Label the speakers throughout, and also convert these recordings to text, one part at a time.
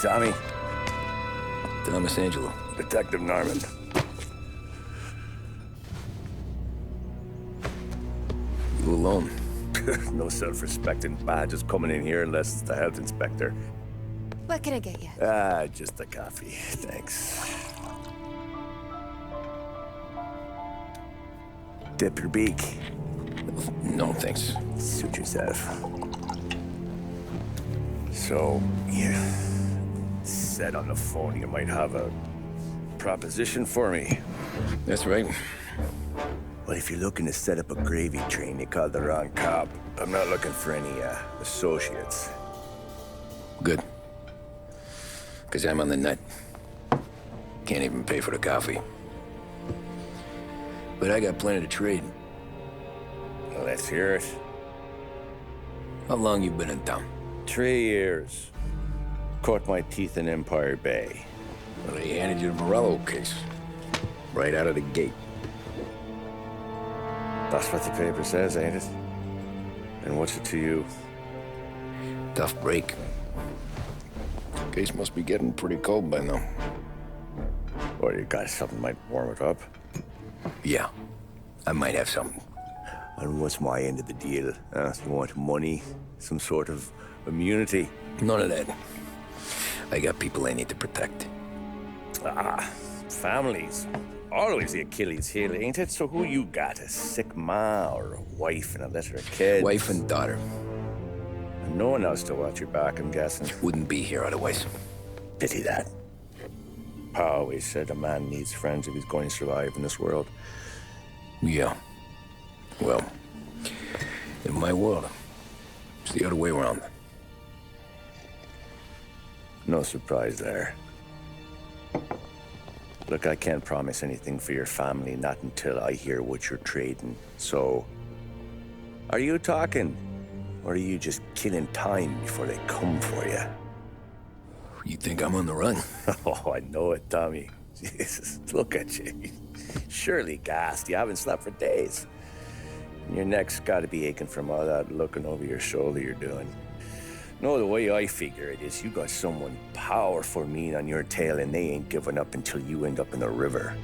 Speaker 1: Tommy?
Speaker 2: Thomas Angelo.
Speaker 1: Detective Norman.
Speaker 2: You alone?
Speaker 1: No self-respecting badges coming in here unless it's the health inspector.
Speaker 3: What can I get you?
Speaker 1: Just a coffee. Thanks. Dip your beak.
Speaker 2: No, thanks.
Speaker 1: Suit yourself. So, you said on the phone you might have a proposition for me.
Speaker 2: That's right.
Speaker 1: Well, if you're looking to set up a gravy train, you called the wrong cop. I'm not looking for any, associates.
Speaker 2: Good. Because I'm on the nut. Can't even pay for the coffee. But I got plenty to trade.
Speaker 1: Well, let's hear it.
Speaker 2: How long you been in town?
Speaker 1: 3 years. Caught my teeth in Empire Bay.
Speaker 2: Well, they handed you the Morello case. Right out of the gate.
Speaker 1: That's what the paper says, ain't it? And what's it to you?
Speaker 2: Tough break. Case must be getting pretty cold by now.
Speaker 1: Or you got something might warm it up?
Speaker 2: Yeah, I might have something.
Speaker 1: And what's my end of the deal? You want money? Some sort of immunity?
Speaker 2: None of that. I got people I need to protect.
Speaker 1: Families. Always the Achilles heel, ain't it? So who you got? A sick ma or a wife and a litter of kids?
Speaker 2: Wife and daughter.
Speaker 1: And no one else to watch your back, I'm guessing.
Speaker 2: Wouldn't be here otherwise.
Speaker 1: Pity that. Pa always said a man needs friends if he's going to survive in this world.
Speaker 2: Yeah. Well, in my world, it's the other way around.
Speaker 1: No surprise there. Look, I can't promise anything for your family, not until I hear what you're trading. So, are you talking? Or are you just killing time before they come for you?
Speaker 2: You think I'm on the run?
Speaker 1: Oh, I know it, Tommy. Jesus, look at you. Surely gassed. You haven't slept for days. And your neck's got to be aching from all that looking over your shoulder you're doing. No, the way I figure it is you got someone powerful mean on your tail and they ain't giving up until you end up in the river.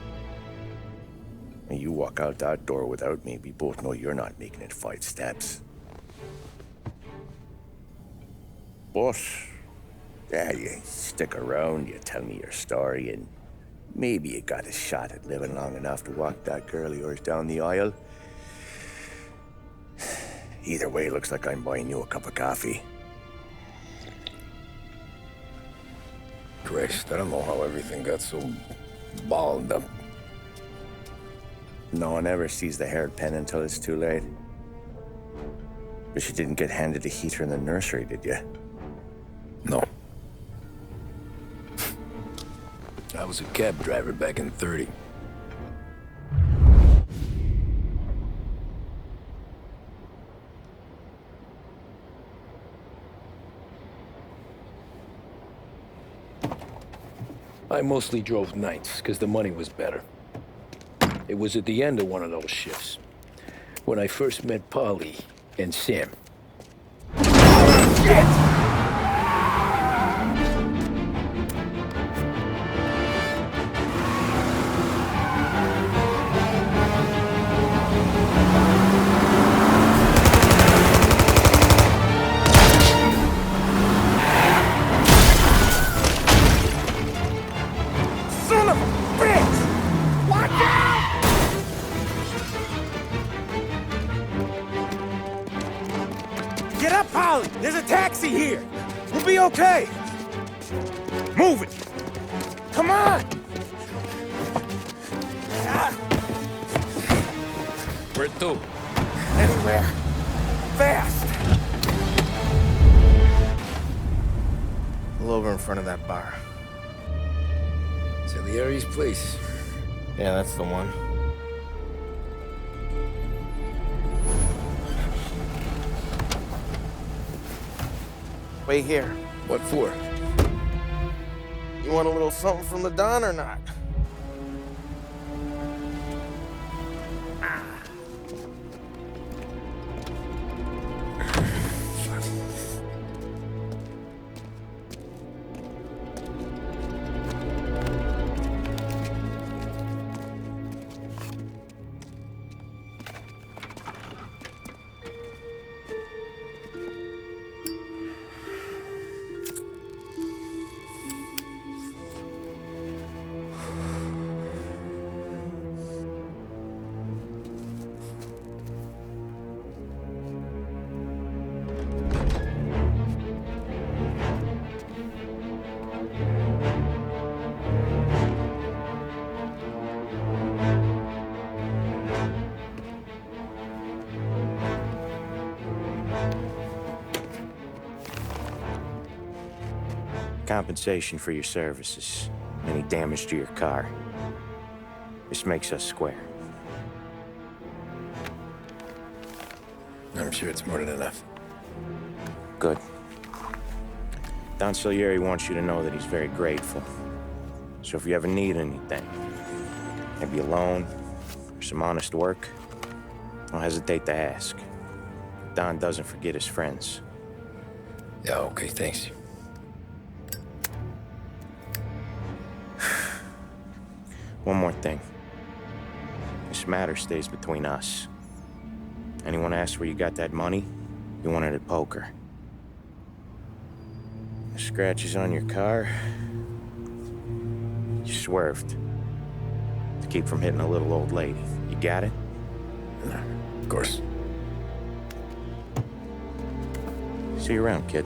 Speaker 1: And you walk out that door without me, we both know you're not making it 5 steps. But, yeah, you stick around, you tell me your story, and maybe you got a shot at living long enough to walk that girl of yours down the aisle. Either way, looks like I'm buying you a cup of coffee.
Speaker 2: Christ, I don't know how everything got so balled up.
Speaker 1: No one ever sees the haired pen until it's too late. But you didn't get handed a heater in the nursery, did you?
Speaker 2: No. I was a cab driver back in '30. I mostly drove nights, because the money was better. It was at the end of one of those shifts, when I first met Polly and Sam. Shit!
Speaker 1: Son of a bitch! Watch out! Get up, Polly! There's a taxi here! We'll be okay! Move it! Come on!
Speaker 2: Where to?
Speaker 1: Anywhere. Fast!
Speaker 4: Pull over in front of that bar.
Speaker 2: Salieri's place.
Speaker 4: Yeah, that's the one. Wait here.
Speaker 2: What for?
Speaker 4: You want a little something from the Don or not?
Speaker 5: Compensation for your services. Any damage to your car. This makes us square.
Speaker 2: I'm sure it's more than enough.
Speaker 5: Good. Don Salieri wants you to know that he's very grateful. So if you ever need anything, maybe a loan or some honest work, don't hesitate to ask. Don doesn't forget his friends.
Speaker 2: Yeah, okay, thanks.
Speaker 5: One more thing. This matter stays between us. Anyone asks where you got that money, you won it at poker. The scratches on your car, you swerved. To keep from hitting a little old lady. You got it?
Speaker 2: Of course.
Speaker 5: See you around, kid.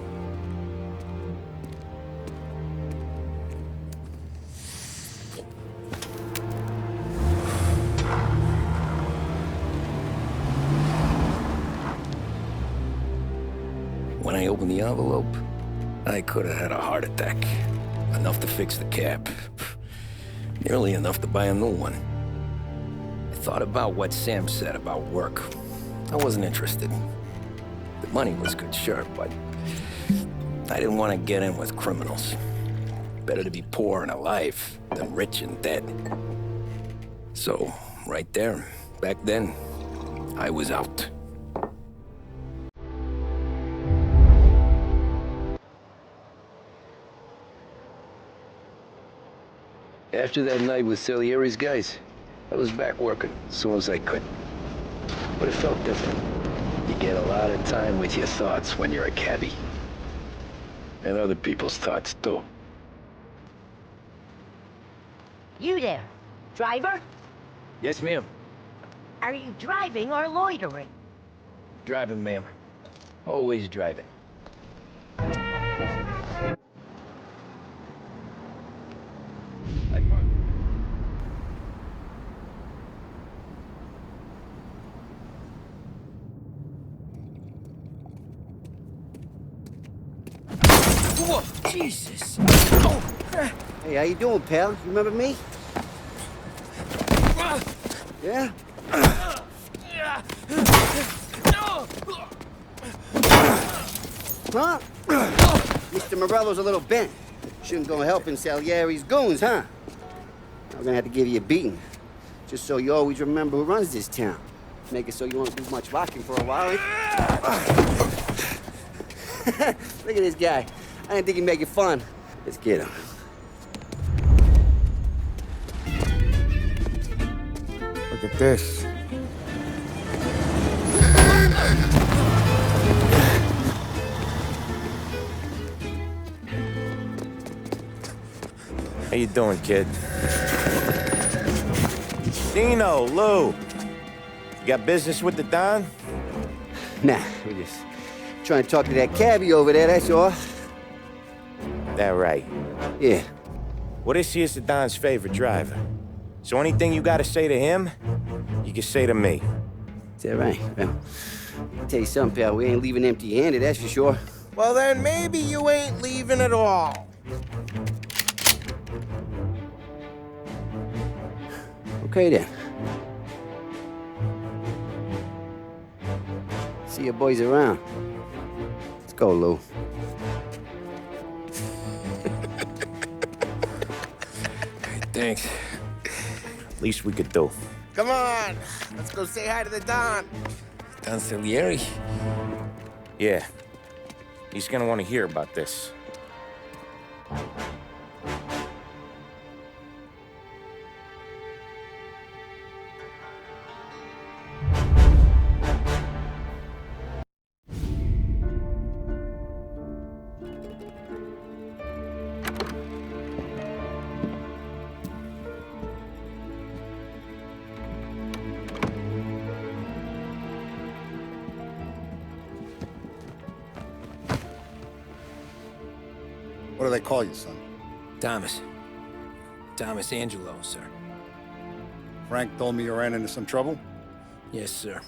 Speaker 2: When I opened the envelope, I could have had a heart attack. Enough to fix the cab. Nearly enough to buy a new one. I thought about what Sam said about work. I wasn't interested. The money was good, sure, but I didn't want to get in with criminals. Better to be poor and alive than rich and dead. So, right there, back then, I was out. After that night with Salieri's guys, I was back working as soon as I could. But it felt different. You get a lot of time with your thoughts when you're a cabbie. And other people's thoughts, too.
Speaker 6: You there, driver?
Speaker 2: Yes, ma'am.
Speaker 6: Are you driving or loitering?
Speaker 2: Driving, ma'am. Always driving.
Speaker 7: Whoa, Jesus!
Speaker 8: Hey, how you doing, pal? You remember me? Yeah? Huh? Mr. Morello's a little bent. Shouldn't go helping Salieri's goons, huh? I'm gonna have to give you a beating. Just so you always remember who runs this town. Make it so you won't do much rocking for a while. Look at this guy. I didn't think he'd make it fun. Let's get him.
Speaker 4: Look at this.
Speaker 5: How you doing, kid? Dino, Lou. You got business with the Don?
Speaker 8: Nah, we're just trying to talk to that cabbie over there, that's all.
Speaker 5: That right.
Speaker 8: Yeah.
Speaker 5: Well, this here's the Don's favorite driver. So anything you gotta say to him, you can say to me.
Speaker 8: Is that right? Well, I'll tell you something, pal. We ain't leaving empty-handed, that's for sure.
Speaker 4: Well, then maybe you ain't leaving at all.
Speaker 8: Okay, then. See your boys around. Let's go, Lou.
Speaker 2: Thanks.
Speaker 5: Least we could do.
Speaker 4: Come on, let's go say hi to the Don.
Speaker 2: Don Salieri?
Speaker 5: Yeah. He's gonna want to hear about this.
Speaker 9: What do they call you, son?
Speaker 2: Thomas. Thomas Angelo, sir.
Speaker 9: Frank told me you ran into some trouble?
Speaker 2: Yes, sir.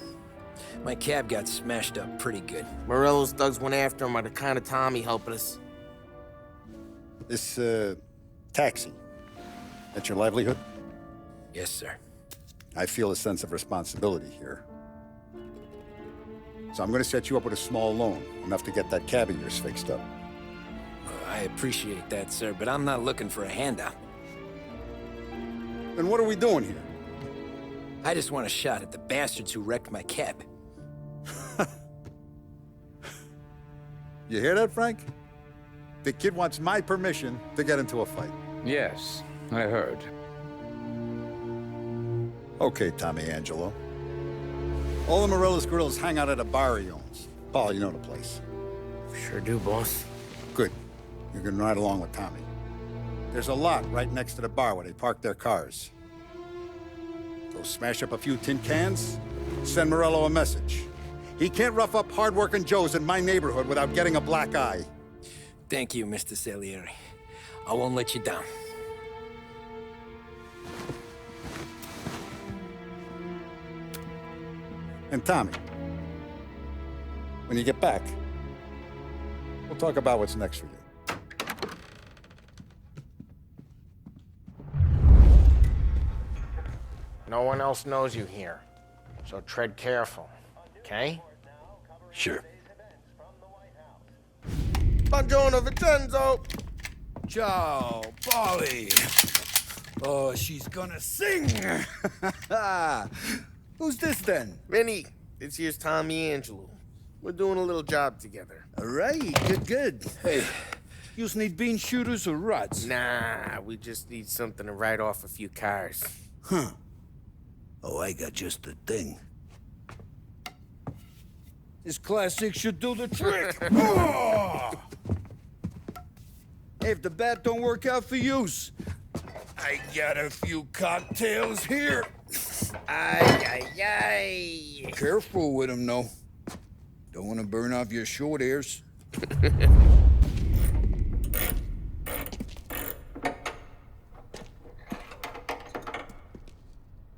Speaker 2: My cab got smashed up pretty good.
Speaker 4: Morello's thugs went after him by the kind of Tommy helping us.
Speaker 9: This, taxi, that's your livelihood?
Speaker 2: Yes, sir.
Speaker 9: I feel a sense of responsibility here. So I'm gonna set you up with a small loan, enough to get that cab of yours fixed up.
Speaker 2: I appreciate that, sir, but I'm not looking for a handout.
Speaker 9: Then what are we doing here?
Speaker 2: I just want a shot at the bastards who wrecked my cab.
Speaker 9: You hear that, Frank? The kid wants my permission to get into a fight.
Speaker 10: Yes, I heard.
Speaker 9: Okay, Tommy Angelo. All the Morella's girls hang out at a bar he owns. Paul, you know the place.
Speaker 1: Sure do, boss.
Speaker 9: Good. You're gonna ride along with Tommy. There's a lot right next to the bar where they park their cars. Go smash up a few tin cans, send Morello a message. He can't rough up hard-working Joes in my neighborhood without getting a black eye.
Speaker 2: Thank you, Mr. Salieri. I won't let you down.
Speaker 9: And Tommy, when you get back, we'll talk about what's next for you.
Speaker 5: No one else knows you here, so tread careful, okay?
Speaker 2: Sure.
Speaker 4: Buongiorno, Vincenzo.
Speaker 7: Ciao, Polly. Oh, she's gonna sing. Who's this then?
Speaker 4: Vinny, this here's Tommy Angelo. We're doing a little job together.
Speaker 7: All right, good. Hey, you need bean shooters or rods?
Speaker 4: Nah, we just need something to write off a few cars.
Speaker 7: Huh. Oh, I got just the thing. This classic should do the trick. Oh! Hey, if the bat don't work out for yous, I got a few cocktails here.
Speaker 4: Ay, ay, ay.
Speaker 7: Careful with them, though. Don't want to burn off your short hairs.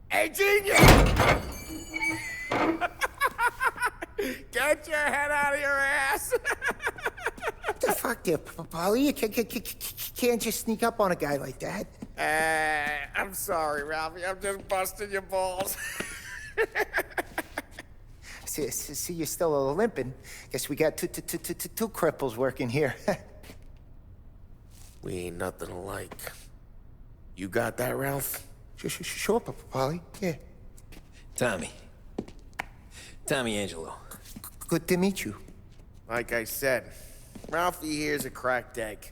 Speaker 4: Hey, genius! Get your head out of your ass!
Speaker 11: What the fuck there, Polly? You can't just sneak up on a guy like that.
Speaker 4: I'm sorry, Ralphie. I'm just busting your balls.
Speaker 11: See, you're still limping. Guess we got two cripples working here.
Speaker 4: We ain't nothing alike. You got that, Ralph?
Speaker 11: Sure, Polly. Yeah.
Speaker 2: Tommy Angelo.
Speaker 11: Good to meet you.
Speaker 4: Like I said, Ralphie here's a cracked egg.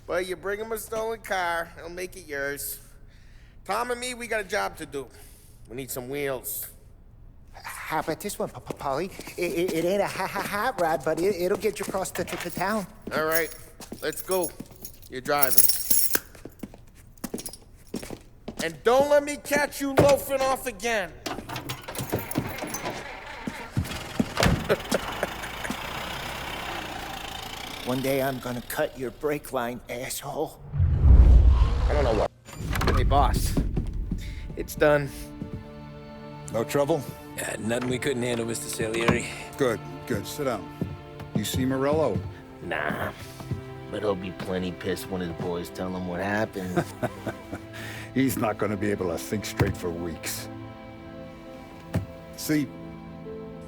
Speaker 4: But you bring him a stolen car, he'll make it yours. Tom and me, we got a job to do. We need some wheels.
Speaker 11: How about this one, Polly? It ain't a hot rod, but it'll get you across to town.
Speaker 4: All right, let's go. You're driving. And don't let me catch you loafing off again.
Speaker 11: One day I'm gonna cut your brake line, asshole.
Speaker 5: I don't know what.
Speaker 4: Hey, boss. It's done.
Speaker 9: No trouble?
Speaker 2: Nothing we couldn't handle, Mr. Salieri.
Speaker 9: Good. Sit down. You see Morello?
Speaker 4: Nah. But he'll be plenty pissed when his boys tell him what happened.
Speaker 9: He's not going to be able to think straight for weeks. See,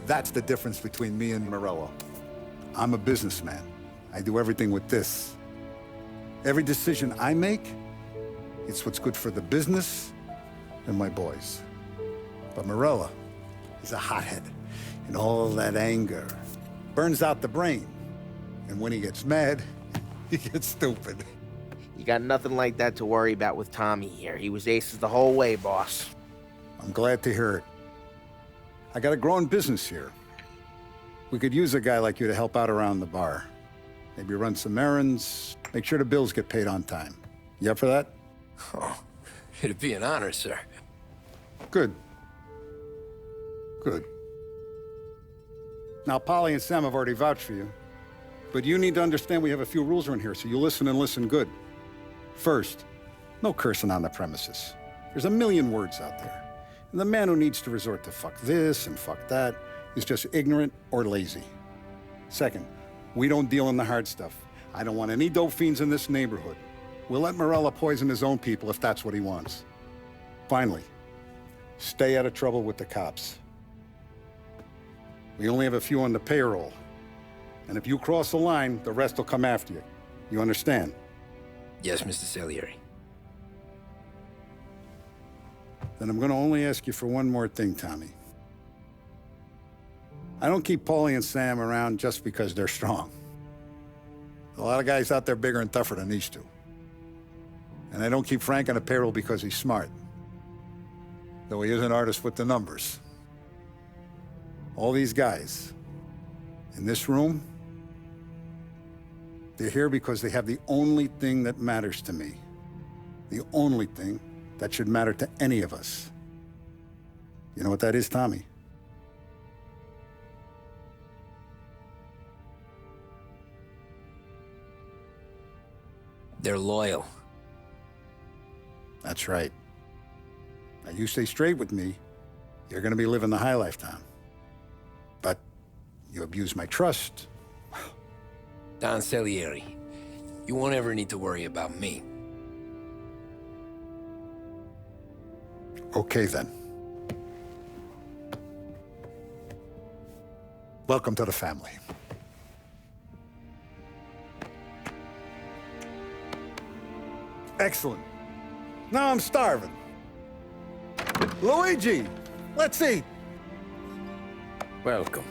Speaker 9: that's the difference between me and Morello. I'm a businessman. I do everything with this. Every decision I make, it's what's good for the business and my boys. But Morello, he's a hothead. And all that anger burns out the brain. And when he gets mad, he gets stupid.
Speaker 4: You got nothing like that to worry about with Tommy here. He was aces the whole way, boss.
Speaker 9: I'm glad to hear it. I got a growing business here. We could use a guy like you to help out around the bar. Maybe run some errands, make sure the bills get paid on time. You up for that?
Speaker 2: Oh, it'd be an honor, sir.
Speaker 9: Good. Now, Polly and Sam have already vouched for you. But you need to understand we have a few rules around here, so you listen and listen good. First, no cursing on the premises. There's a million words out there. And the man who needs to resort to fuck this and fuck that is just ignorant or lazy. Second, we don't deal in the hard stuff. I don't want any dope fiends in this neighborhood. We'll let Morella poison his own people if that's what he wants. Finally, stay out of trouble with the cops. We only have a few on the payroll. And if you cross the line, the rest will come after you. You understand?
Speaker 2: Yes, Mr. Salieri.
Speaker 9: Then I'm gonna only ask you for one more thing, Tommy. I don't keep Paulie and Sam around just because they're strong. A lot of guys out there bigger and tougher than these two. And I don't keep Frank on the payroll because he's smart. Though he is an artist with the numbers. All these guys in this room, they're here because they have the only thing that matters to me. The only thing that should matter to any of us. You know what that is, Tommy?
Speaker 2: They're loyal.
Speaker 9: That's right. Now you stay straight with me, you're gonna be living the high life, Tom. But you abuse my trust.
Speaker 2: Don Salieri, you won't ever need to worry about me.
Speaker 9: Okay, then. Welcome to the family. Excellent. Now I'm starving. Luigi, let's eat.
Speaker 1: Welcome.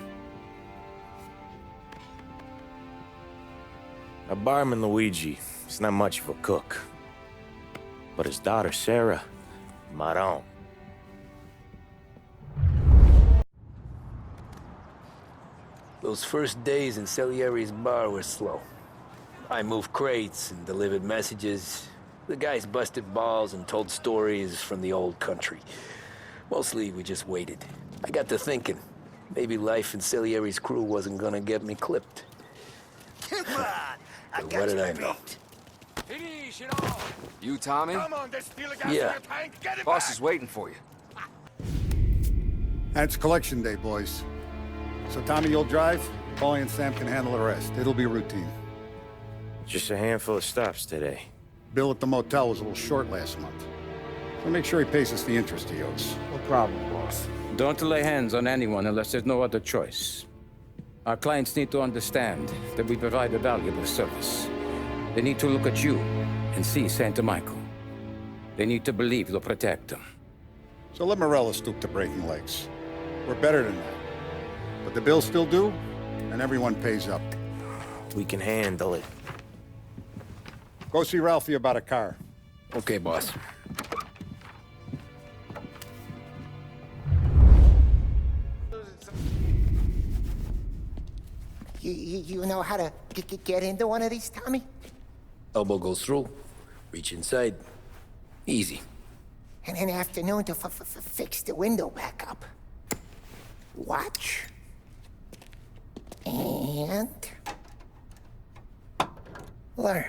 Speaker 5: Our barman Luigi is not much of a cook. But his daughter Sarah, Maron.
Speaker 2: Those first days in Salieri's bar were slow. I moved crates and delivered messages. The guys busted balls and told stories from the old country. Mostly, we just waited. I got to thinking, maybe life in Salieri's crew wasn't gonna get me clipped.
Speaker 4: Come on! I
Speaker 2: But
Speaker 4: got
Speaker 2: what
Speaker 4: you
Speaker 2: did I know?
Speaker 4: beat.
Speaker 10: You, Tommy?
Speaker 4: Come on, there's steel gas
Speaker 2: Yeah.
Speaker 4: in your tank. Get it
Speaker 10: Boss
Speaker 4: back.
Speaker 10: is waiting for you.
Speaker 9: And it's collection day, boys. So Tommy, you'll drive. Paulie and Sam can handle the rest. It'll be routine.
Speaker 5: Just a handful of stops today.
Speaker 9: Bill at the motel was a little short last month. So make sure he pays us the interest he owes.
Speaker 11: No problem, boss.
Speaker 10: Don't lay hands on anyone unless there's no other choice. Our clients need to understand that we provide a valuable service. They need to look at you and see Santa Michael. They need to believe you'll protect them.
Speaker 9: So let Morella stoop to breaking legs. We're better than that. But the bill's still due, and everyone pays up.
Speaker 5: We can handle it.
Speaker 9: Go see Ralphie about a car.
Speaker 2: Okay, boss.
Speaker 11: You know how to get into one of these, Tommy?
Speaker 2: Elbow goes through, reach inside. Easy.
Speaker 11: And an afternoon to fix the window back up. Watch. And... learn.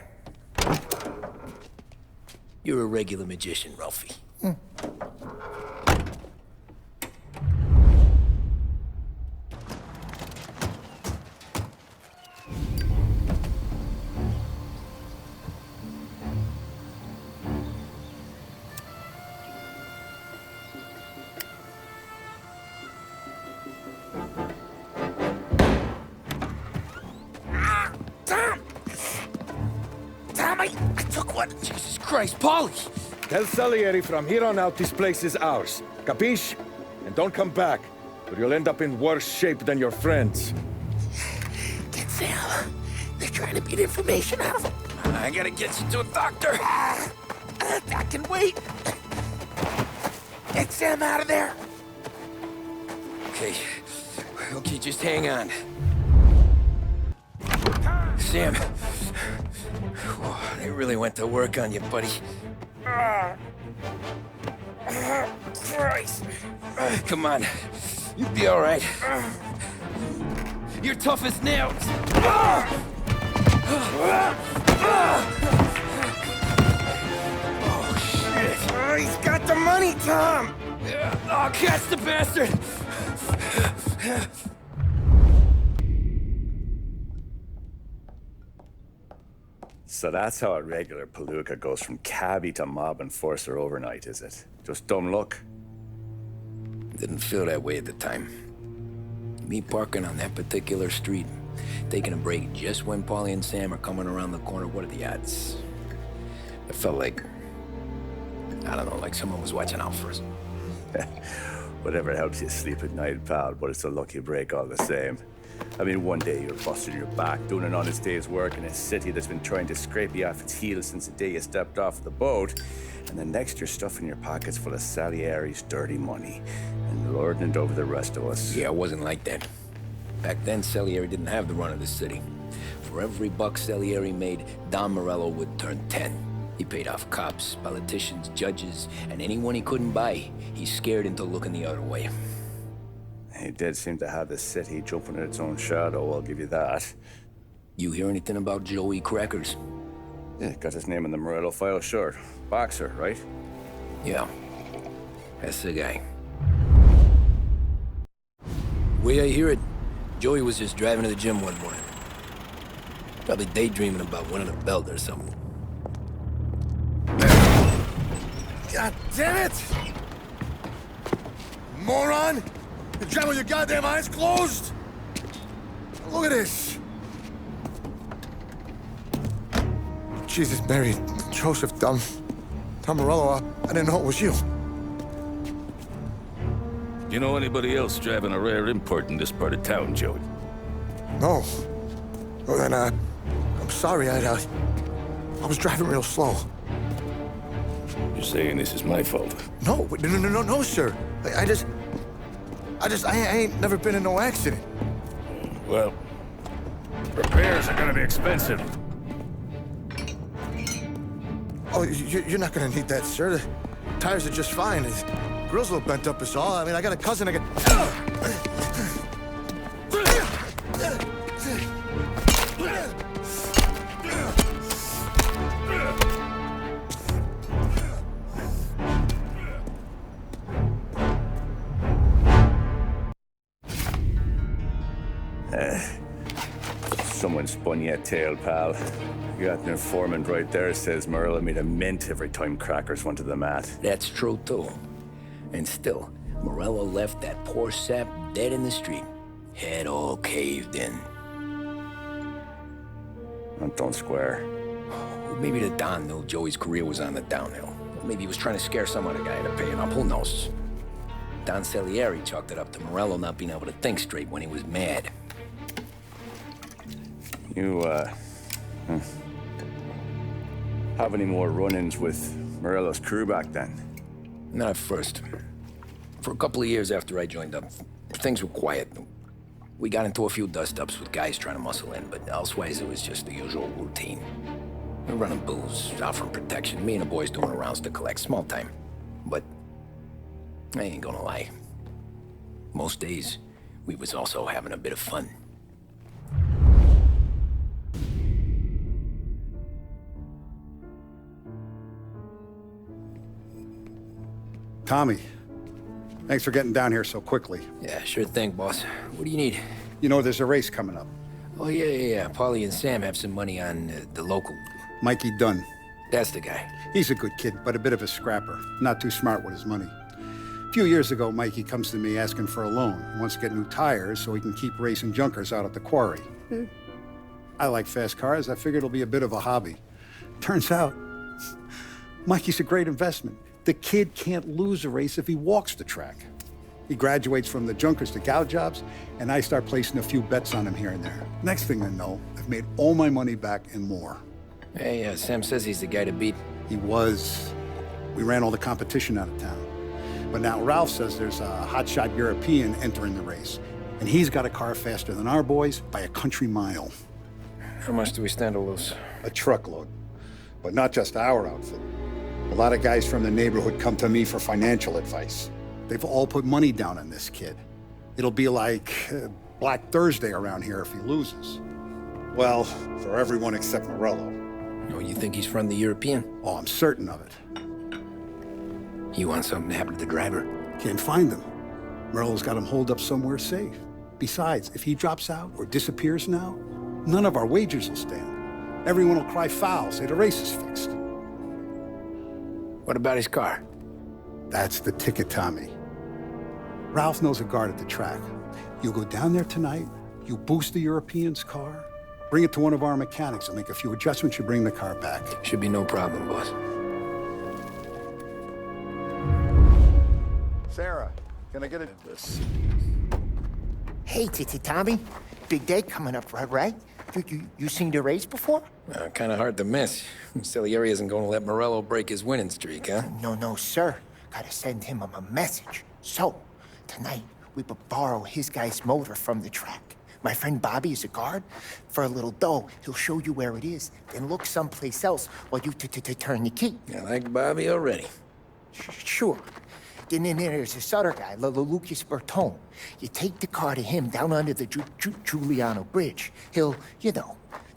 Speaker 2: You're a regular magician, Ralphie.
Speaker 4: Tommy, I took one.
Speaker 2: Jesus Christ, Paulie!
Speaker 7: Tell Salieri from here on out this place is ours. Capiche? And don't come back, or you'll end up in worse shape than your friends.
Speaker 4: Get Sam. They're trying to beat information out of him.
Speaker 2: I gotta get you to a doctor.
Speaker 4: I can wait. Get Sam out of there.
Speaker 2: Okay. Okay, just hang on. Sam. They really went to work on you, buddy.
Speaker 4: Christ.
Speaker 2: Come on. You'll be all right. You're tough as nails. Oh, shit.
Speaker 4: Oh, he's got the money, Tom.
Speaker 2: Oh, catch the bastard!
Speaker 1: So that's how a regular palooka goes from cabbie to mob enforcer overnight, is it? Just dumb luck?
Speaker 2: Didn't feel that way at the time. Me parking on that particular street, taking a break just when Paulie and Sam are coming around the corner, what are the odds? It felt like, I don't know, like someone was watching out for us.
Speaker 1: Whatever helps you sleep at night, pal, but it's a lucky break all the same. I mean, one day you're busting your back, doing an honest day's work in a city that's been trying to scrape you off its heels since the day you stepped off the boat, and the next you're stuffing your pockets full of Salieri's dirty money and lording it over the rest of us.
Speaker 2: Yeah, it wasn't like that. Back then, Salieri didn't have the run of the city. For every buck Salieri made, Don Morello would turn 10. He paid off cops, politicians, judges, and anyone he couldn't buy, he scared into looking the other way.
Speaker 1: He did seem to have the city jumping at its own shadow, I'll give you that.
Speaker 2: You hear anything about Joey Crackers?
Speaker 1: Yeah, got his name in the Morello file, sure. Boxer, right?
Speaker 2: Yeah, that's the guy. Way I hear it, Joey was just driving to the gym one morning. Probably daydreaming about winning a belt or something.
Speaker 7: God damn it! Moron! You driving with your goddamn eyes closed? Look at this! Jesus, Mary, Joseph, Tom Morello, I didn't know it was you.
Speaker 12: You know anybody else driving a rare import in this part of town, Joey?
Speaker 7: No. Well, then, I'm sorry, I was driving real slow.
Speaker 12: You're saying this is my fault?
Speaker 7: No, no, sir. I ain't never been in no accident.
Speaker 12: Well, repairs are gonna be expensive.
Speaker 7: Oh, you're not gonna need that, sir. The tires are just fine. The grill's a little bent up is all. I mean, I got a cousin I can...
Speaker 1: Someone spun you a tail, pal. You got an informant right there says Morello made a mint every time Crackers went to the mat.
Speaker 2: That's true, too. And still, Morello left that poor sap dead in the street. Head all caved in.
Speaker 1: That don't square.
Speaker 2: Maybe the Don knew Joey's career was on the downhill. Maybe he was trying to scare some other guy into paying up. Who knows? Don Salieri chalked it up to Morello not being able to think straight when he was mad.
Speaker 1: You, have any more run-ins with Morello's crew back then?
Speaker 2: Not at first. For a couple of years after I joined up, things were quiet. We got into a few dust-ups with guys trying to muscle in, but elsewise it was just the usual routine. We're running booze, offering protection, me and the boys doing rounds to collect, small time. But I ain't gonna lie. Most days, we was also having a bit of fun.
Speaker 9: Tommy, thanks for getting down here so quickly.
Speaker 2: Yeah, sure thing, boss. What do you need?
Speaker 9: You know, there's a race coming up.
Speaker 2: Oh, yeah. Paulie and Sam have some money on the local.
Speaker 9: Mikey Dunn.
Speaker 2: That's the guy.
Speaker 9: He's a good kid, but a bit of a scrapper. Not too smart with his money. A few years ago, Mikey comes to me asking for a loan. He wants to get new tires so he can keep racing junkers out at the quarry. I like fast cars. I figured it'll be a bit of a hobby. Turns out, Mikey's a great investment. The kid can't lose a race if he walks the track. He graduates from the junkers to gal jobs, and I start placing a few bets on him here and there. Next thing I know, I've made all my money back and more.
Speaker 2: Hey, Sam says he's the guy to beat.
Speaker 9: He was. We ran all the competition out of town. But now Ralph says there's a hotshot European entering the race, and he's got a car faster than our boys by a country mile.
Speaker 2: How much do we stand to lose?
Speaker 9: A truckload. But not just our outfit. A lot of guys from the neighborhood come to me for financial advice. They've all put money down on this kid. It'll be like Black Thursday around here if he loses. Well, for everyone except Morello.
Speaker 2: Oh, you think he's from the European?
Speaker 9: Oh, I'm certain of it.
Speaker 2: You want something to happen to the driver?
Speaker 9: Can't find him. Morello's got him holed up somewhere safe. Besides, if he drops out or disappears now, none of our wagers will stand. Everyone will cry foul, say the race is fixed.
Speaker 2: What about his car?
Speaker 9: That's the ticket, Tommy. Ralph knows a guard at the track. You go down there tonight, you boost the European's car, bring it to one of our mechanics. He'll make a few adjustments, you bring the car back.
Speaker 2: Should be no problem, boss.
Speaker 9: Sarah, can I get this?
Speaker 11: Hey, Tommy. Big day coming up, right? You seen the race before?
Speaker 2: Kind of hard to miss. Salieri isn't going to let Morello break his winning streak, huh?
Speaker 11: No, sir. Gotta send him a message. So, tonight, we borrow his guy's motor from the track. My friend Bobby is a guard. For a little dough, he'll show you where it is, then look someplace else while you turn the key.
Speaker 2: I like Bobby already.
Speaker 11: Sure. Then there's this other guy, Lucas Bertone. You take the car to him down under the Giuliano Bridge. He'll,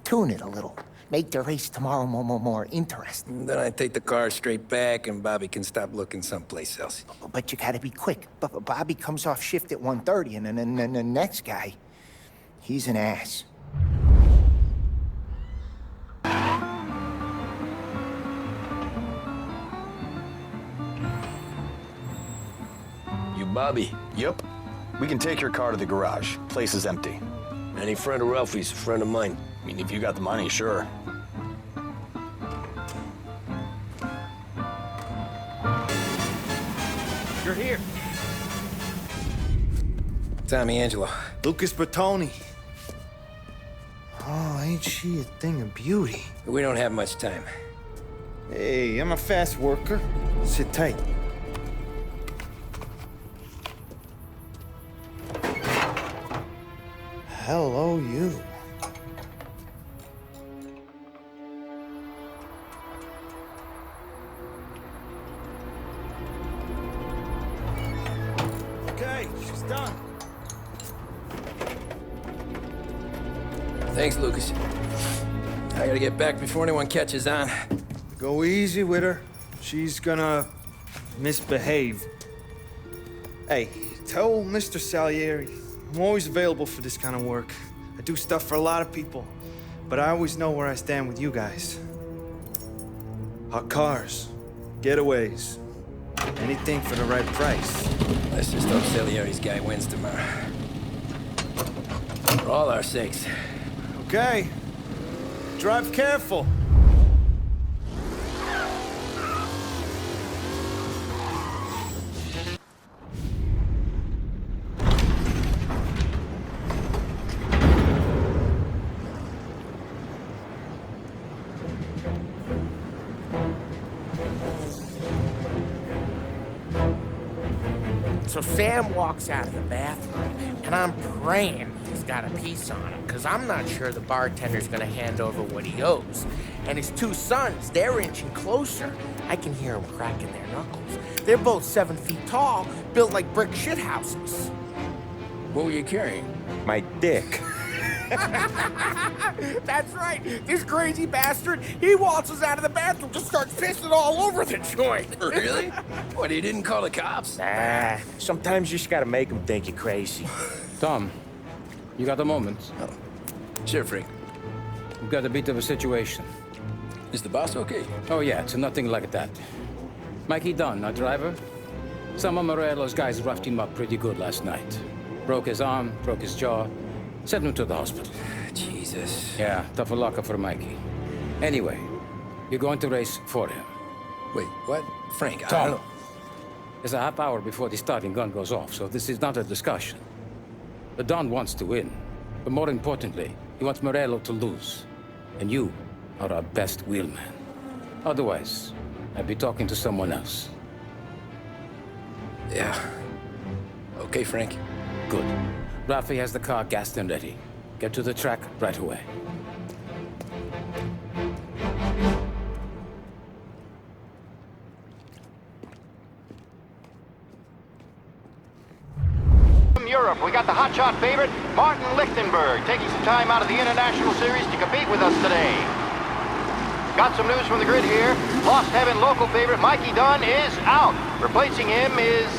Speaker 11: tune it a little. Make the race tomorrow more interesting.
Speaker 2: Then I take the car straight back and Bobby can stop looking someplace else.
Speaker 11: But you gotta be quick. But Bobby comes off shift at 1:30, and then the next guy, he's an ass.
Speaker 2: You Bobby?
Speaker 13: Yep. We can take your car to the garage. Place is empty.
Speaker 2: Any friend of Ralphie's, a friend of mine.
Speaker 13: I mean, if you got the money, sure.
Speaker 14: You're here.
Speaker 2: Tommy Angelo.
Speaker 14: Lucas Bertoni. Oh, ain't she a thing of beauty?
Speaker 2: We don't have much time.
Speaker 14: Hey, I'm a fast worker. Sit tight. Hello, you. Okay, she's done.
Speaker 2: Thanks, Lucas. I gotta get back before anyone catches on.
Speaker 14: Go easy with her. She's gonna misbehave. Hey, tell Mr. Salieri I'm always available for this kind of work. I do stuff for a lot of people, but I always know where I stand with you guys. Hot cars, getaways, anything for the right price.
Speaker 2: Let's just hope Salieri's guy wins tomorrow. For all our sakes.
Speaker 14: Okay. Drive careful.
Speaker 4: So Sam walks out of the bathroom, and I'm praying he's got a piece on him, because I'm not sure the bartender's gonna hand over what he owes. And his two sons, they're inching closer. I can hear them cracking their knuckles. They're both 7 feet tall, built like brick shithouses.
Speaker 2: What were you carrying?
Speaker 5: My dick.
Speaker 4: That's right. This crazy bastard, he waltzes out of the bathroom, just starts pissing all over the joint.
Speaker 2: Really? What, he didn't call the cops?
Speaker 5: Nah, sometimes you just gotta make them think you're crazy.
Speaker 10: Tom, you got a moment?
Speaker 2: Oh. Sure, Frank.
Speaker 10: We've got a bit of a situation.
Speaker 2: Is the boss okay?
Speaker 10: Oh, yeah, it's nothing like that. Mikey Dunn, our driver. Some of Morello's guys roughed him up pretty good last night. Broke his arm, broke his jaw. Sent him to the hospital.
Speaker 2: Jesus.
Speaker 10: Yeah, tough luck for Mikey. Anyway, you're going to race for him.
Speaker 2: Wait, what? Frank,
Speaker 10: Tom,
Speaker 2: I don't know.
Speaker 10: It's a half hour before the starting gun goes off, so this is not a discussion. The Don wants to win, but more importantly, he wants Morello to lose. And you are our best wheelman. Otherwise, I'd be talking to someone else.
Speaker 2: Yeah. Okay, Frank.
Speaker 10: Good. Rafi has the car gassed and ready. Get to the track right away.
Speaker 15: From Europe, we got the hotshot favorite, Martin Lichtenberg, taking some time out of the International Series to compete with us today. Got some news from the grid here. Lost Heaven local favorite Mikey Dunn is out. Replacing him is,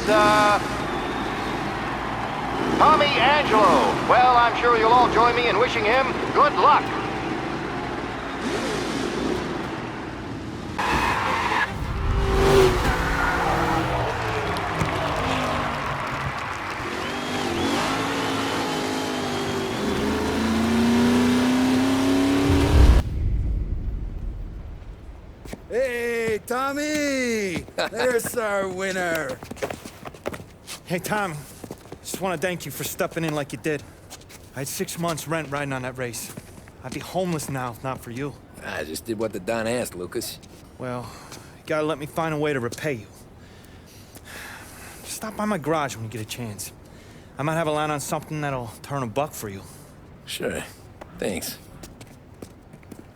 Speaker 15: Tommy Angelo. Well, I'm sure you'll all join me in wishing him good luck.
Speaker 7: Tommy! There's our winner.
Speaker 14: Hey, Tom. Just want to thank you for stepping in like you did. I had 6 months rent riding on that race. I'd be homeless now if not for you.
Speaker 2: I just did what the Don asked, Lucas.
Speaker 14: Well, you gotta let me find a way to repay you. Stop by my garage when you get a chance. I might have a line on something that'll turn $1 for you.
Speaker 2: Sure. Thanks.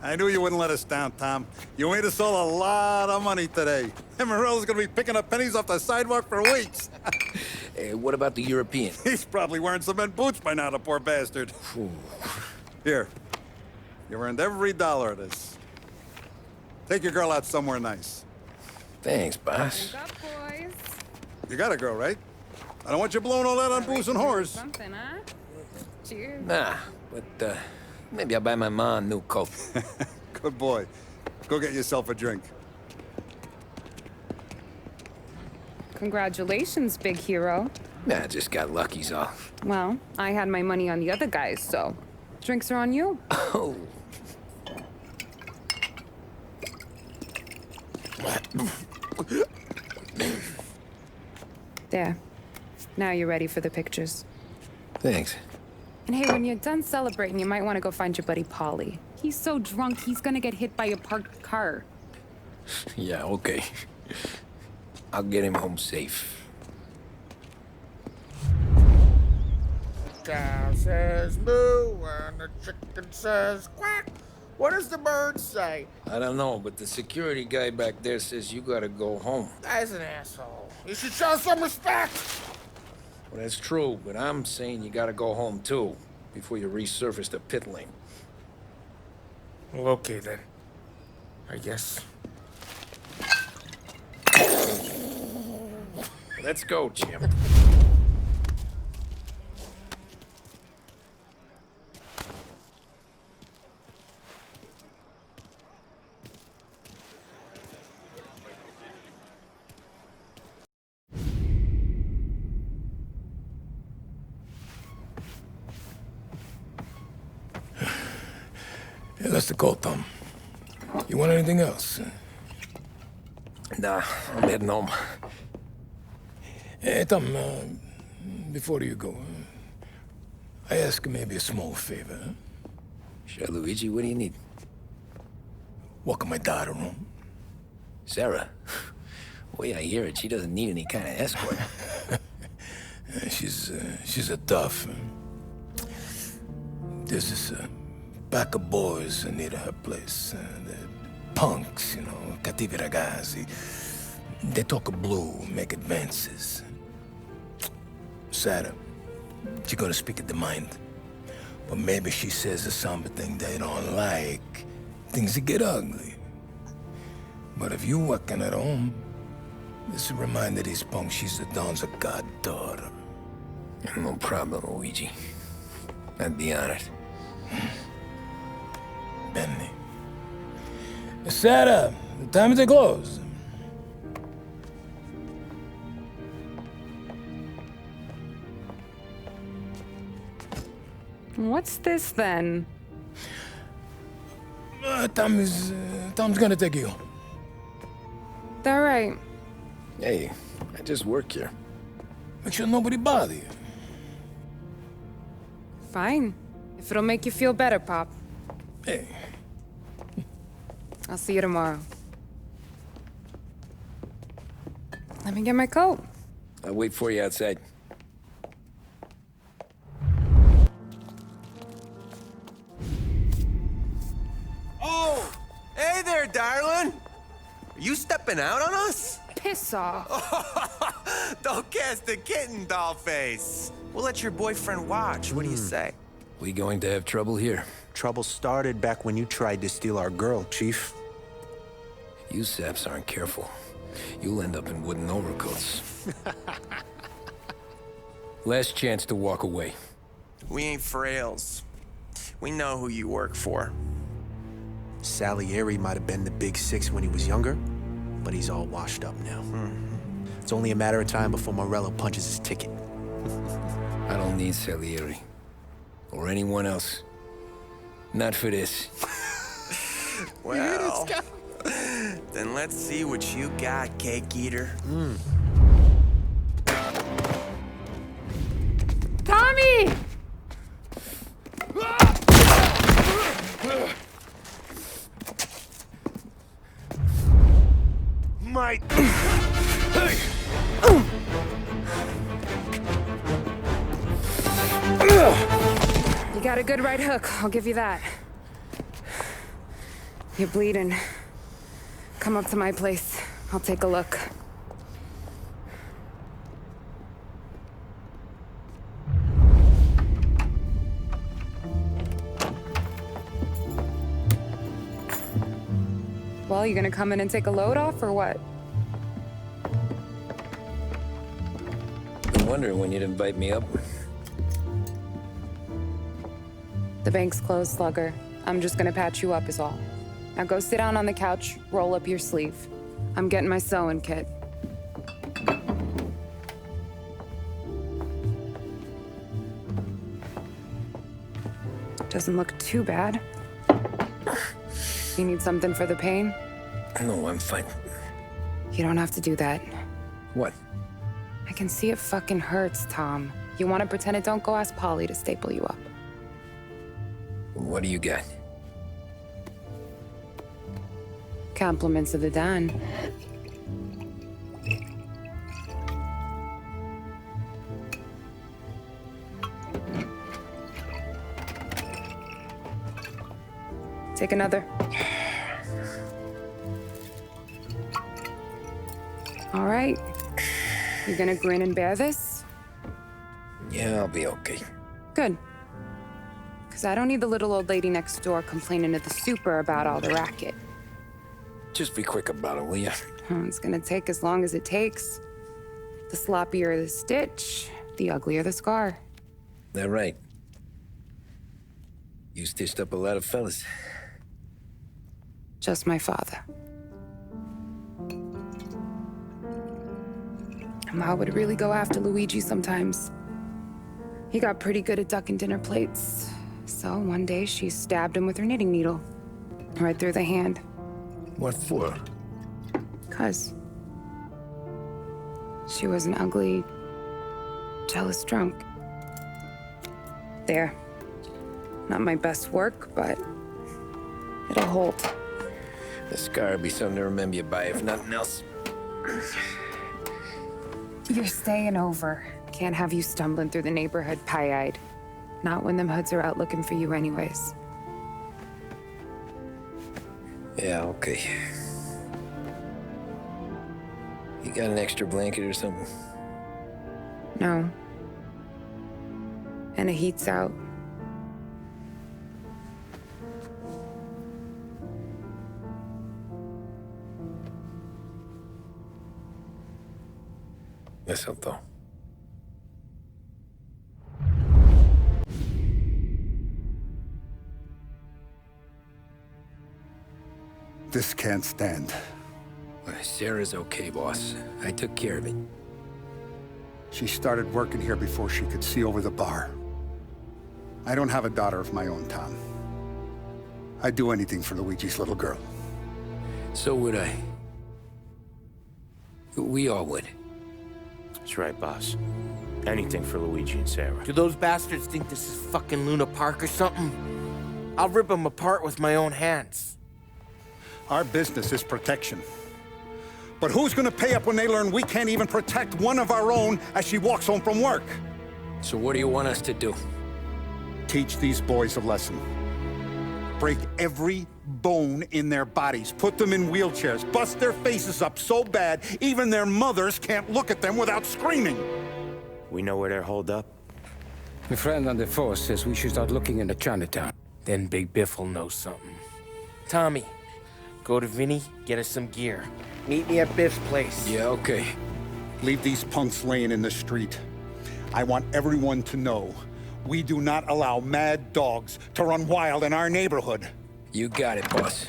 Speaker 9: I knew you wouldn't let us down, Tom. You made us all a lot of money today. And Morello's gonna be picking up pennies off the sidewalk for weeks.
Speaker 2: Hey, what about the European?
Speaker 9: He's probably wearing cement boots by now, the poor bastard. Here. You earned every dollar of this. Take your girl out somewhere nice.
Speaker 2: Thanks, boss.
Speaker 16: Drink up, boys.
Speaker 9: You got a girl, right? I don't want you blowing all that on booze and whores.
Speaker 16: Something, huh? Cheers.
Speaker 2: Nah, but maybe I'll buy my mom a new coat.
Speaker 9: Good boy. Go get yourself a drink.
Speaker 16: Congratulations, big hero.
Speaker 2: Nah, I just got lucky's all.
Speaker 16: Well, I had my money on the other guys, so drinks are on you.
Speaker 2: Oh.
Speaker 16: There. Now you're ready for the pictures.
Speaker 2: Thanks.
Speaker 16: And hey, when you're done celebrating, you might want to go find your buddy Paulie. He's so drunk, he's gonna get hit by a parked car.
Speaker 2: Yeah, okay. I'll get him home safe.
Speaker 4: Cow says moo and the chicken says quack. What does the bird say?
Speaker 2: I don't know, but the security guy back there says you gotta go home.
Speaker 4: Guy's an asshole. You should show some respect.
Speaker 2: Well, that's true, but I'm saying you gotta go home too, before you resurface the pit lane.
Speaker 4: Well, okay then. I guess.
Speaker 2: Let's go, Jim.
Speaker 10: Hey, that's the call, Tom. You want anything else?
Speaker 2: Nah, I'm heading home.
Speaker 10: Hey, Tom, before you go, I ask maybe a small favor.
Speaker 2: Sure, Luigi, what do you need?
Speaker 10: Walk my daughter home.
Speaker 2: Sarah? Way I hear it, she doesn't need any kind of escort.
Speaker 10: She's a tough. There's this pack of boys near her place. They're punks, you know, cattivi ragazzi. They talk blue, make advances. Sarah, she gonna speak at the mind. But maybe she says something they don't like. Things get ugly. But if you working at home, this reminder these punks she's the Don's a goddaughter.
Speaker 2: No problem, Luigi. I'd be honored.
Speaker 10: Benny. Sarah, the time to close.
Speaker 16: What's this then?
Speaker 10: Tom's gonna take you.
Speaker 16: All right.
Speaker 2: Hey, I just work here.
Speaker 10: Make sure nobody bother you.
Speaker 16: Fine. If it'll make you feel better, Pop.
Speaker 10: Hey.
Speaker 16: I'll see you tomorrow. Let me get my coat.
Speaker 2: I'll wait for you outside.
Speaker 17: Oh! Hey there, darling! Are you stepping out on us?
Speaker 16: Piss off.
Speaker 17: Don't cast a kitten, dollface. We'll let your boyfriend watch. What do you say?
Speaker 2: We going to have trouble here?
Speaker 18: Trouble started back when you tried to steal our girl, Chief.
Speaker 2: You saps aren't careful. You'll end up in wooden overcoats. Last chance to walk away.
Speaker 17: We ain't frails. We know who you work for.
Speaker 18: Salieri might have been the big six when he was younger, but he's all washed up now. It's only a matter of time before Morello punches his ticket.
Speaker 2: I don't need Salieri. Or anyone else. Not for this.
Speaker 17: Well, Then let's see what you got, cake eater.
Speaker 16: Tommy!
Speaker 4: My...
Speaker 16: You got a good right hook, I'll give you that. You're bleeding. Come up to my place. I'll take a look. Well, you gonna come in and take a load off, or what?
Speaker 2: I'm wondering when you'd invite me up.
Speaker 16: The bank's closed, Slugger. I'm just gonna patch you up is all. Now go sit down on the couch, roll up your sleeve. I'm getting my sewing kit. Doesn't look too bad. You need something for the pain?
Speaker 2: No, I'm fine.
Speaker 16: You don't have to do that.
Speaker 2: What?
Speaker 16: I can see it fucking hurts, Tom. You want to pretend it don't go ask Polly to staple you up.
Speaker 2: What do you got?
Speaker 16: Compliments of the Don. Take another. All right. You gonna grin and bear this?
Speaker 2: Yeah, I'll be okay.
Speaker 16: Good. Because I don't need the little old lady next door complaining to the super about all the racket.
Speaker 2: Just be quick about it, will ya?
Speaker 16: It's gonna take as long as it takes. The sloppier the stitch, the uglier the scar.
Speaker 2: That right. You stitched up a lot of fellas.
Speaker 16: Just my father. Ma would really go after Luigi sometimes. He got pretty good at ducking dinner plates. So one day she stabbed him with her knitting needle. Right through the hand.
Speaker 2: What for?
Speaker 16: 'Cause she was an ugly, jealous drunk. There. Not my best work, but it'll hold.
Speaker 2: The scar will be something to remember you by, if nothing else.
Speaker 16: You're staying over. Can't have you stumbling through the neighborhood pie-eyed. Not when them hoods are out looking for you anyways.
Speaker 2: Yeah, okay. You got an extra blanket or something?
Speaker 16: No. And the heat's out.
Speaker 2: Eso todo.
Speaker 9: This can't stand.
Speaker 2: Sarah's okay, boss. I took care of it.
Speaker 9: She started working here before she could see over the bar. I don't have a daughter of my own, Tom. I'd do anything for Luigi's little girl.
Speaker 2: So would I. We all would.
Speaker 5: That's right, boss. Anything for Luigi and Sarah.
Speaker 4: Do those bastards think this is fucking Luna Park or something? I'll rip them apart with my own hands.
Speaker 9: Our business is protection. But who's gonna pay up when they learn we can't even protect one of our own as she walks home from work?
Speaker 2: So what do you want us to do?
Speaker 9: Teach these boys a lesson. Break every bone in their bodies, put them in wheelchairs, bust their faces up so bad even their mothers can't look at them without screaming.
Speaker 5: We know where they're holed up?
Speaker 10: My friend on the force says we should start looking into Chinatown.
Speaker 4: Then Big Biff will know something. Tommy, go to Vinny, get us some gear. Meet me at Biff's place.
Speaker 2: Yeah, okay.
Speaker 9: Leave these punks laying in the street. I want everyone to know we do not allow mad dogs to run wild in our neighborhood.
Speaker 2: You got it, boss.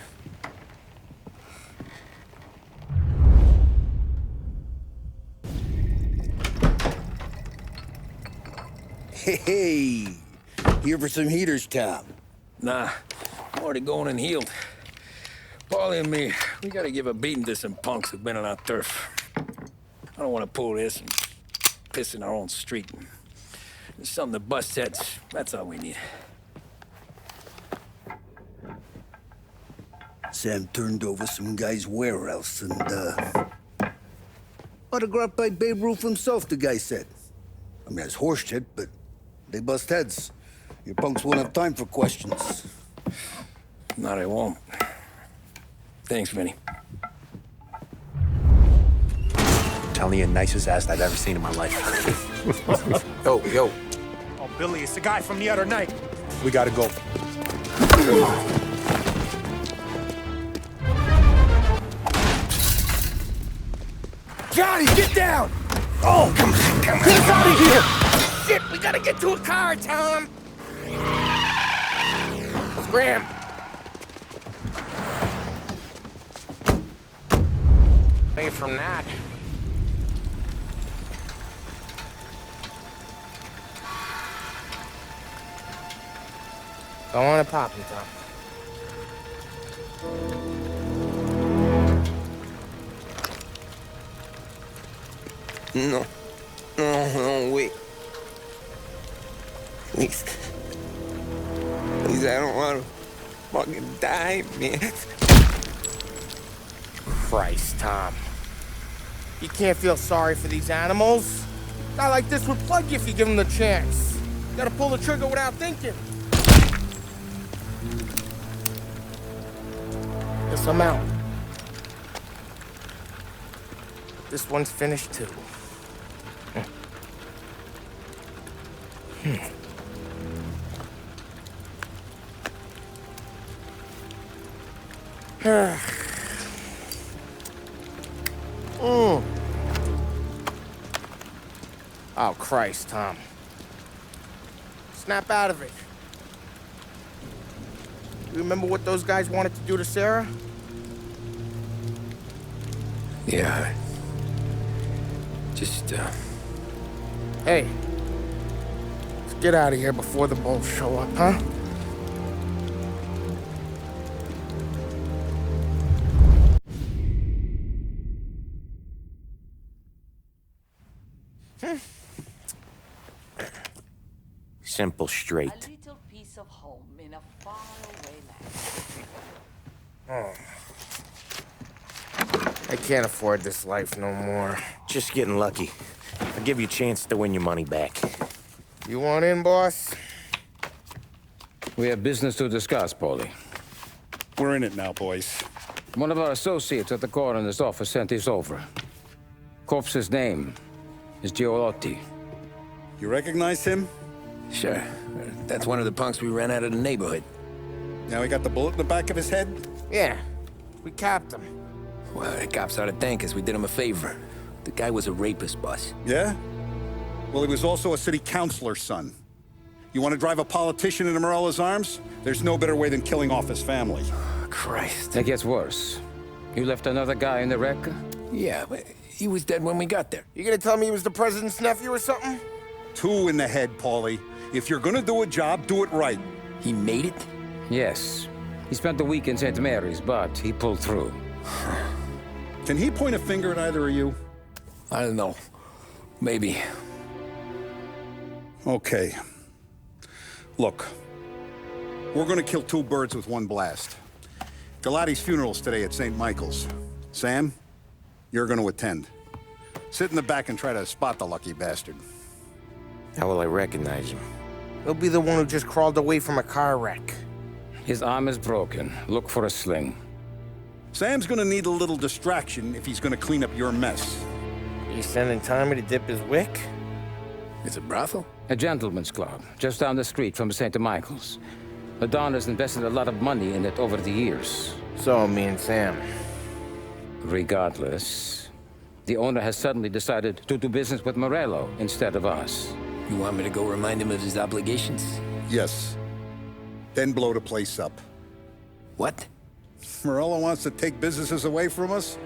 Speaker 19: Hey, here for some heaters, Tom?
Speaker 2: Nah, I'm already going and healed. Paulie and me, we gotta give a beating to some punks who've been on our turf. I don't want to pull this and piss in our own street. There's something to bust heads. That's all we need.
Speaker 8: Sam turned over some guy's warehouse and, autographed by Babe Ruth himself, the guy said. I mean, it's horse shit, but they bust heads. Your punks won't have time for questions.
Speaker 2: No, they won't. Thanks, Vinny.
Speaker 18: Telling you, nicest ass I've ever seen in my life.
Speaker 5: Yo.
Speaker 17: Oh, Billy, it's the guy from the other night.
Speaker 18: We gotta go.
Speaker 4: Johnny, get down! Oh, come on. Get us out of here! Shit, we gotta get to a car, Tom! Scram! Away from that. Go on and pop him, Tom.
Speaker 19: No, wait. Please. Please, I don't want to fucking die, man.
Speaker 4: Christ, Tom. You can't feel sorry for these animals. A guy like this would plug you if you give him the chance. You gotta pull the trigger without thinking. Guess I'm out. This one's finished too. Oh, Christ, Tom. Snap out of it. You remember what those guys wanted to do to Sarah?
Speaker 2: Yeah. Just,
Speaker 4: Hey. Let's get out of here before the bulls show up, huh?
Speaker 5: Simple, straight.
Speaker 20: A little piece of home in a faraway land.
Speaker 4: I can't afford this life no more.
Speaker 5: Just getting lucky. I'll give you a chance to win your money back.
Speaker 4: You want in, boss?
Speaker 10: We have business to discuss, Paulie.
Speaker 9: We're in it now, boys.
Speaker 10: One of our associates at the coroner's office sent this over. Corpse's name is Giolotti.
Speaker 9: You recognize him?
Speaker 2: Sure. That's one of the punks we ran out of the neighborhood.
Speaker 9: Now he got the bullet in the back of his head?
Speaker 4: Yeah. We capped him.
Speaker 2: Well, the cops ought to thank us. We did him a favor. The guy was a rapist, boss.
Speaker 9: Yeah? Well, he was also a city councilor's son. You want to drive a politician into Morella's arms? There's no better way than killing off his family.
Speaker 2: Christ.
Speaker 10: It gets worse. You left another guy in the wreck?
Speaker 2: Yeah, but he was dead when we got there.
Speaker 4: You gonna tell me he was the president's nephew or something?
Speaker 9: 2 in the head, Paulie. If you're gonna do a job, do it right.
Speaker 2: He made it?
Speaker 10: Yes. He spent the week in St. Mary's, but he pulled through.
Speaker 9: Can he point a finger at either of you?
Speaker 2: I don't know. Maybe.
Speaker 9: Okay. Look. We're gonna kill 2 birds with 1 blast. Galati's funeral's today at St. Michael's. Sam, you're gonna attend. Sit in the back and try to spot the lucky bastard.
Speaker 5: How will I recognize him?
Speaker 4: He'll be the one who just crawled away from a car wreck.
Speaker 10: His arm is broken. Look for a sling.
Speaker 9: Sam's gonna need a little distraction if he's gonna clean up your mess.
Speaker 4: You sending Tommy to dip his wick?
Speaker 2: It's a brothel?
Speaker 10: A gentleman's club, just down the street from St. Michael's. The Don has invested a lot of money in it over the years.
Speaker 4: So, me and Sam.
Speaker 10: Regardless, the owner has suddenly decided to do business with Morello instead of us.
Speaker 2: You want me to go remind him of his obligations?
Speaker 9: Yes. Then blow the place up.
Speaker 2: What?
Speaker 9: Morello wants to take businesses away from us?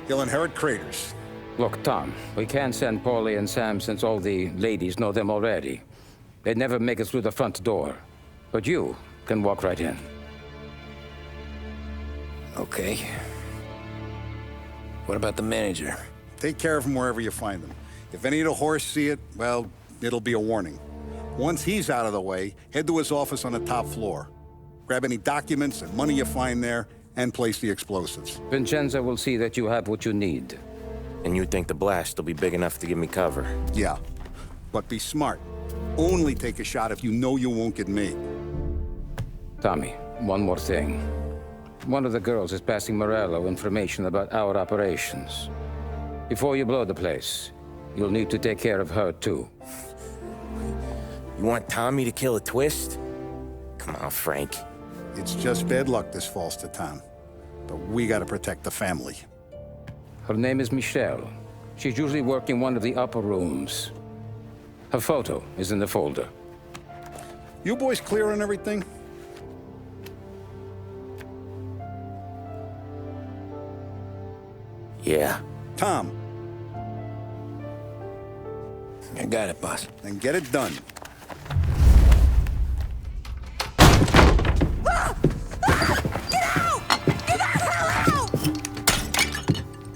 Speaker 9: He'll inherit craters.
Speaker 10: Look, Tom, we can't send Paulie and Sam since all the ladies know them already. They'd never make it through the front door. But you can walk right in.
Speaker 2: Okay. What about the manager?
Speaker 9: Take care of him wherever you find him. If any of the horse see it, well, it'll be a warning. Once he's out of the way, head to his office on the top floor. Grab any documents and money you find there, and place the explosives.
Speaker 10: Vincenzo will see that you have what you need.
Speaker 5: And you think the blast will be big enough to give me cover?
Speaker 9: Yeah, but be smart. Only take a shot if you know you won't get made.
Speaker 10: Tommy, one more thing. One of the girls is passing Morello information about our operations. Before you blow the place, you'll need to take care of her, too.
Speaker 5: You want Tommy to kill a twist? Come on, Frank.
Speaker 9: It's just bad luck this falls to Tom. But we gotta protect the family.
Speaker 10: Her name is Michelle. She's usually working one of the upper rooms. Her photo is in the folder.
Speaker 9: You boys clear on everything?
Speaker 5: Yeah.
Speaker 9: Tom.
Speaker 2: I got it, boss.
Speaker 9: Then get it done.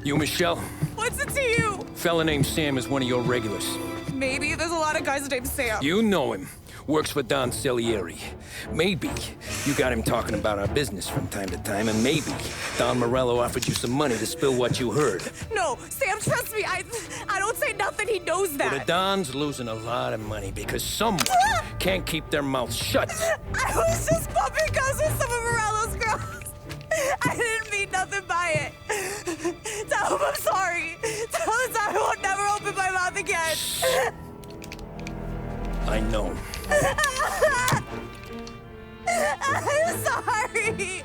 Speaker 2: You, Michelle?
Speaker 21: What's it to you?
Speaker 2: Fella named Sam is one of your regulars.
Speaker 21: Maybe there's a lot of guys named Sam.
Speaker 2: You know him. Works for Don Salieri. Maybe you got him talking about our business from time to time, and maybe Don Morello offered you some money to spill what you heard.
Speaker 21: No, Sam, trust me. I don't say nothing. He knows that.
Speaker 2: Well, the Don's losing a lot of money because someone can't keep their mouth shut.
Speaker 21: I was just bumping guns with some of Morello's girls. I didn't mean nothing by it. Tell him I'm sorry. Tell him I won't never open my mouth again.
Speaker 2: I know.
Speaker 21: I'm sorry. I'm so sorry.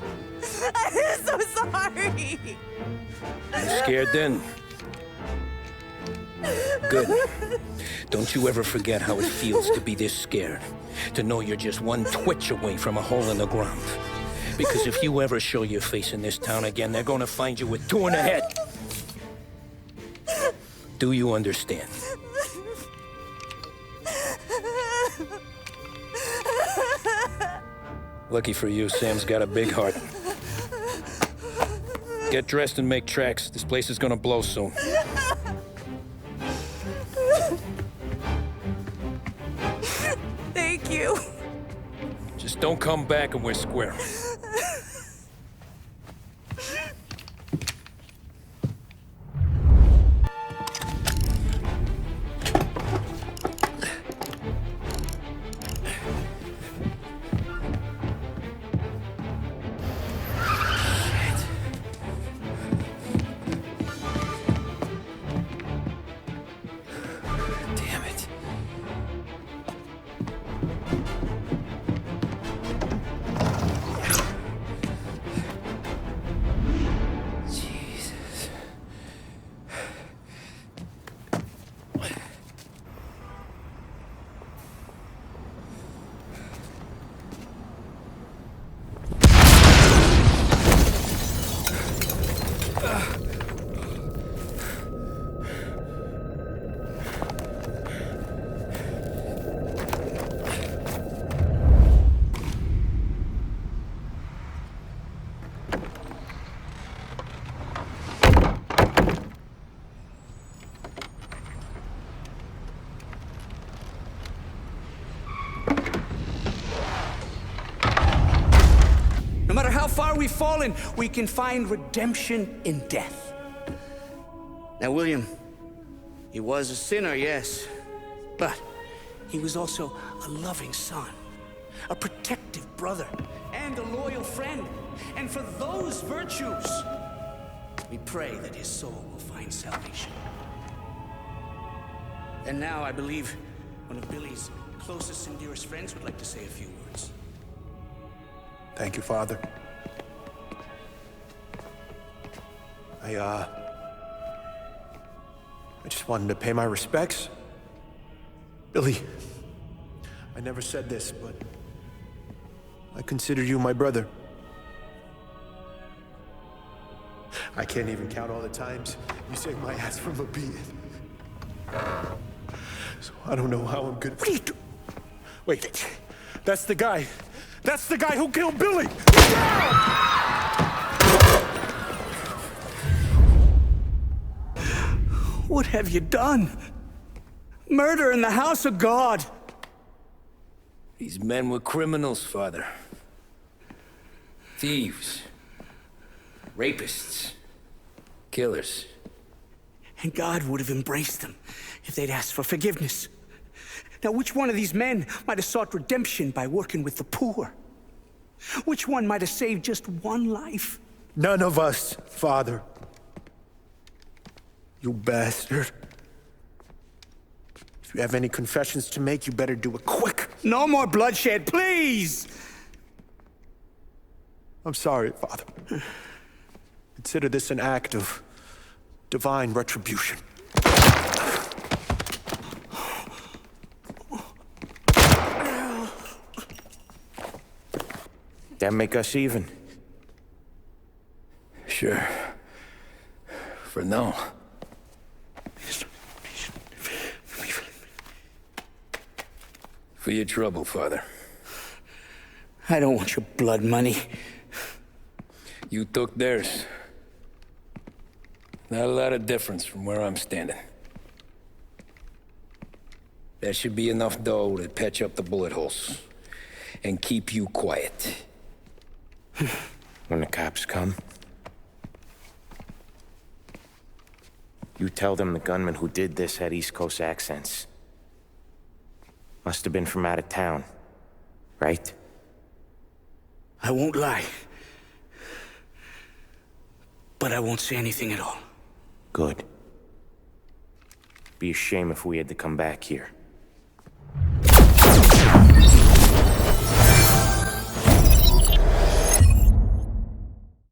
Speaker 2: You scared then? Good. Don't you ever forget how it feels to be this scared. To know you're just one twitch away from a hole in the ground. Because if you ever show your face in this town again, they're gonna find you with two in the head. Do you understand? Lucky for you, Sam's got a big heart. Get dressed and make tracks. This place is gonna blow soon.
Speaker 21: Thank you.
Speaker 2: Just don't come back and we're square.
Speaker 22: No matter how far we've fallen, we can find redemption in death.
Speaker 8: Now, William, he was a sinner, yes.
Speaker 22: But he was also a loving son, a protective brother, and a loyal friend. And for those virtues, we pray that his soul will find salvation. And now I believe one of Billy's closest and dearest friends would like to say a few words.
Speaker 18: Thank you, Father. I just wanted to pay my respects. Billy, I never said this, but I consider you my brother. I can't even count all the times you saved my ass from a beating. So I don't know how I'm gonna...
Speaker 12: What are you doing? Wait, that's the guy. That's the guy who killed Billy!
Speaker 22: What have you done? Murder in the house of God.
Speaker 2: These men were criminals, Father. Thieves. Rapists. Killers.
Speaker 22: And God would have embraced them if they'd asked for forgiveness. Now, which one of these men might have sought redemption by working with the poor? Which one might have saved just one life?
Speaker 18: None of us, Father. You bastard. If you have any confessions to make, you better do it quick.
Speaker 22: No more bloodshed, please!
Speaker 18: I'm sorry, Father. Consider this an act of divine retribution.
Speaker 5: That make us even?
Speaker 2: Sure. For now. For your trouble, Father.
Speaker 22: I don't want your blood money.
Speaker 2: You took theirs. Not a lot of difference from where I'm standing. That should be enough dough to patch up the bullet holes and keep you quiet.
Speaker 5: When the cops come, you tell them the gunman who did this had East Coast accents. Must have been from out of town, right?
Speaker 22: I won't lie. But I won't say anything at all.
Speaker 5: Good. Be a shame if we had to come back here.